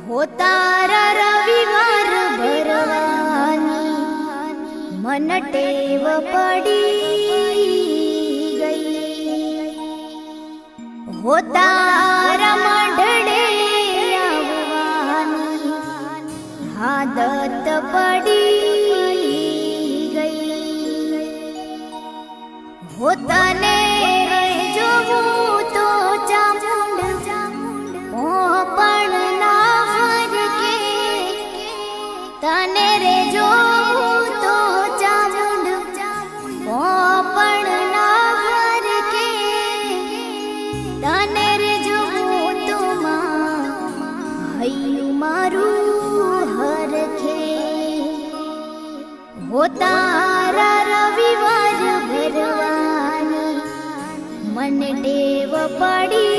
હો તારા રવિવાર ભરવાની મન ટેવ પડી ગઈ, હો તારા મંડળે આવવાની આદત પડી ગઈ, હો તને જોવું તો ચામુંડ પણ ના હરકે, તને રે જોવું તો ચામુંડ પણ ના હરકે, તને રે જોવું તો હૈયું મારું હરખે, હો તારા રવિવાર ભરવાની મને ટેવ પડી